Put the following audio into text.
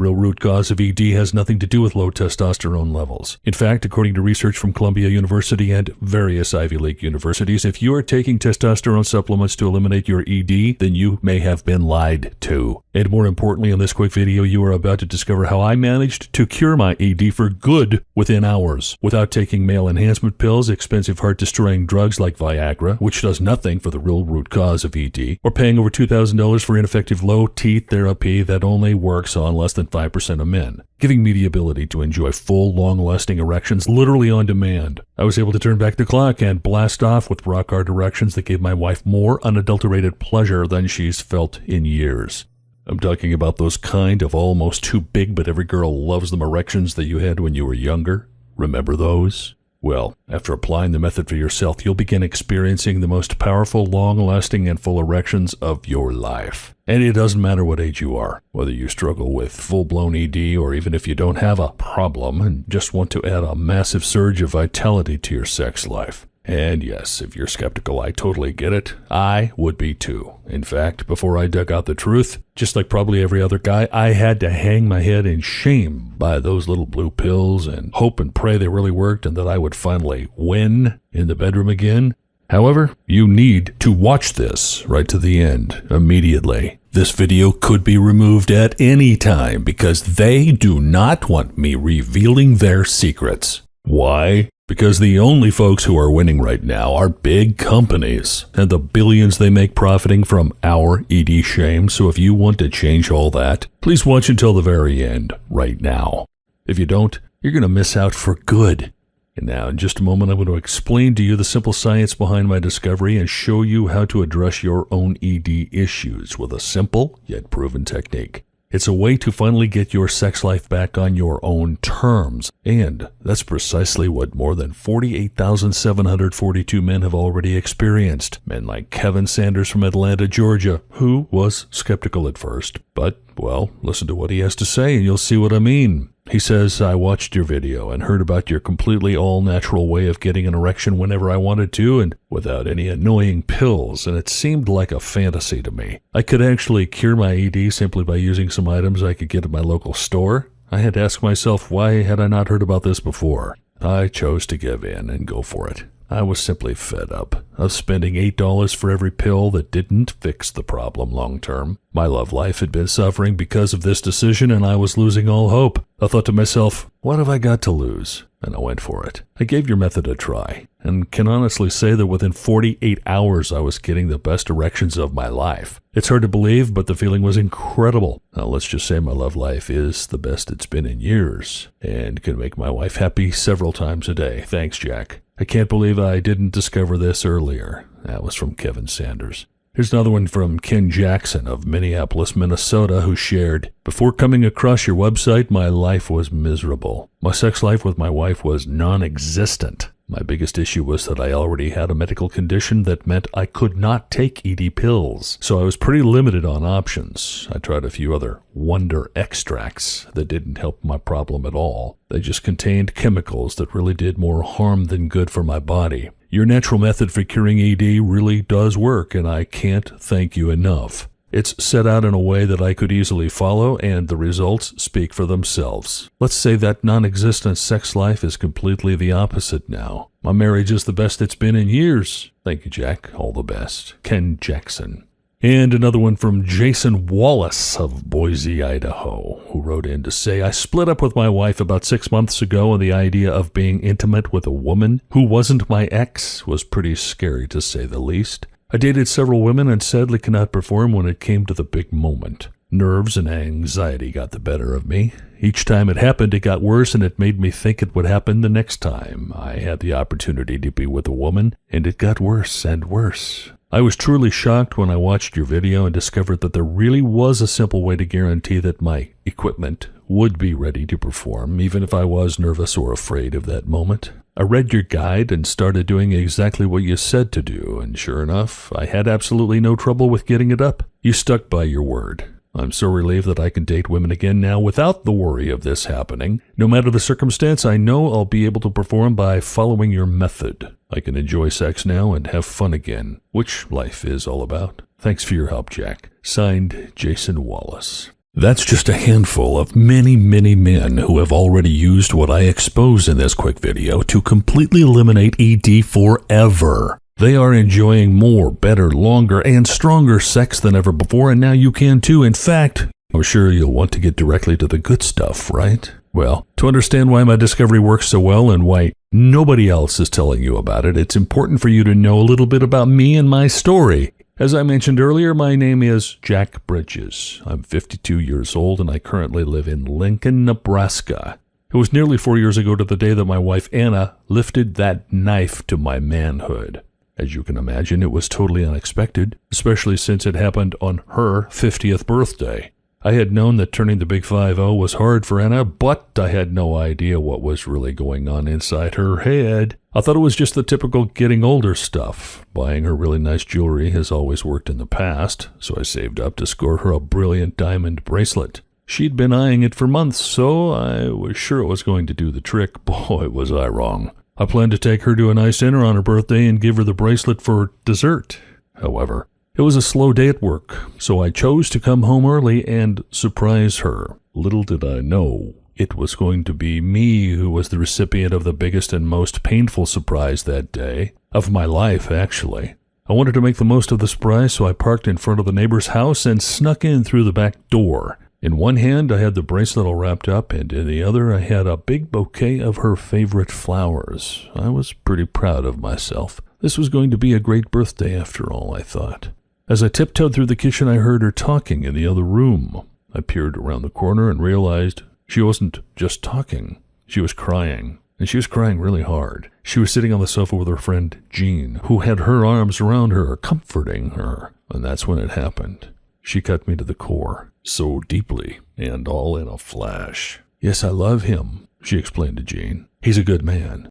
Real root cause of ED has nothing to do with low testosterone levels. In fact, according to research from Columbia University and various Ivy League universities, if you are taking testosterone supplements to eliminate your ED, then you may have been lied to. And more importantly, in this quick video, you are about to discover how I managed to cure my ED for good within hours, without taking male enhancement pills, expensive heart-destroying drugs like Viagra, which does nothing for the real root cause of ED, or paying over $2,000 for ineffective low-T therapy that only works on less than 5% of men, giving me the ability to enjoy full, long-lasting erections literally on demand. I was able to turn back the clock and blast off with rock-hard erections that gave my wife more unadulterated pleasure than she's felt in years. I'm talking about those kind of almost too big but every girl loves them erections that you had when you were younger. Remember those? Well, after applying the method for yourself, you'll begin experiencing the most powerful, long-lasting, and full erections of your life. And it doesn't matter what age you are, whether you struggle with full-blown ED or even if you don't have a problem and just want to add a massive surge of vitality to your sex life. And yes, if you're skeptical, I totally get it. I would be too. In fact, before I dug out the truth, just like probably every other guy, I had to hang my head in shame by those little blue pills and hope and pray they really worked and that I would finally win in the bedroom again. However, you need to watch this right to the end immediately. This video could be removed at any time because they do not want me revealing their secrets. Why? Because the only folks who are winning right now are big companies and the billions they make profiting from our ED shame. So if you want to change all that, please watch until the very end right now. If you don't, you're going to miss out for good. And now, in just a moment, I'm going to explain to you the simple science behind my discovery and show you how to address your own ED issues with a simple yet proven technique. It's a way to finally get your sex life back on your own terms. And that's precisely what more than 48,742 men have already experienced. Men like Kevin Sanders from Atlanta, Georgia, who was skeptical at first. But, well, listen to what he has to say and you'll see what I mean. He says, I watched your video and heard about your completely all-natural way of getting an erection whenever I wanted to and without any annoying pills, and it seemed like a fantasy to me. I could actually cure my ED simply by using some items I could get at my local store. I had to ask myself, why had I not heard about this before? I chose to give in and go for it. I was simply fed up of spending $8 for every pill that didn't fix the problem long term. My love life had been suffering because of this decision and I was losing all hope. I thought to myself, what have I got to lose? And I went for it. I gave your method a try and can honestly say that within 48 hours I was getting the best erections of my life. It's hard to believe, but the feeling was incredible. Now let's just say my love life is the best it's been in years and can make my wife happy several times a day. Thanks, Jack. I can't believe I didn't discover this earlier. That was from Kevin Sanders. Here's another one from Ken Jackson of Minneapolis, Minnesota, who shared, before coming across your website, my life was miserable. My sex life with my wife was non-existent. My biggest issue was that I already had a medical condition that meant I could not take ED pills, so I was pretty limited on options. I tried a few other wonder extracts that didn't help my problem at all. They just contained chemicals that really did more harm than good for my body. Your natural method for curing ED really does work, and I can't thank you enough. It's set out in a way that I could easily follow, and the results speak for themselves. Let's say that non-existent sex life is completely the opposite now. My marriage is the best it's been in years. Thank you, Jack. All the best. Ken Jackson. And another one from Jason Wallace of Boise, Idaho, who wrote in to say, I split up with my wife about 6 months ago, and the idea of being intimate with a woman who wasn't my ex was pretty scary to say the least. I dated several women and sadly could not perform when it came to the big moment. Nerves and anxiety got the better of me. Each time it happened, it got worse, and it made me think it would happen the next time I had the opportunity to be with a woman, and it got worse and worse. I was truly shocked when I watched your video and discovered that there really was a simple way to guarantee that my equipment would be ready to perform, even if I was nervous or afraid of that moment. I read your guide and started doing exactly what you said to do, and sure enough, I had absolutely no trouble with getting it up. You stuck by your word. I'm so relieved that I can date women again now without the worry of this happening. No matter the circumstance, I know I'll be able to perform by following your method. I can enjoy sex now and have fun again, which life is all about. Thanks for your help, Jack. Signed, Jason Wallace. That's just a handful of many, many men who have already used what I expose in this quick video to completely eliminate ED forever. They are enjoying more, better, longer, and stronger sex than ever before, and now you can too. In fact, I'm sure you'll want to get directly to the good stuff, right? Well, to understand why my discovery works so well and why nobody else is telling you about it, it's important for you to know a little bit about me and my story. As I mentioned earlier, my name is Jack Bridges. I'm 52 years old and I currently live in Lincoln, Nebraska. It was nearly 4 years ago to the day that my wife Anna lifted that knife to my manhood. As you can imagine, it was totally unexpected, especially since it happened on her 50th birthday. I had known that turning the big 5-0 was hard for Anna, but I had no idea what was really going on inside her head. I thought it was just the typical getting older stuff. Buying her really nice jewelry has always worked in the past, so I saved up to score her a brilliant diamond bracelet. She'd been eyeing it for months, so I was sure it was going to do the trick. Boy, was I wrong. I planned to take her to a nice dinner on her birthday and give her the bracelet for dessert. However, it was a slow day at work, so I chose to come home early and surprise her. Little did I know, it was going to be me who was the recipient of the biggest and most painful surprise that day. Of my life, actually. I wanted to make the most of the surprise, so I parked in front of the neighbor's house and snuck in through the back door. In one hand, I had the bracelet all wrapped up, and in the other, I had a big bouquet of her favorite flowers. I was pretty proud of myself. This was going to be a great birthday after all, I thought. As I tiptoed through the kitchen, I heard her talking in the other room. I peered around the corner and realized she wasn't just talking. She was crying, and she was crying really hard. She was sitting on the sofa with her friend Jean, who had her arms around her, comforting her. And that's when it happened. She cut me to the core, so deeply, and all in a flash. "Yes, I love him," she explained to Jean. "He's a good man.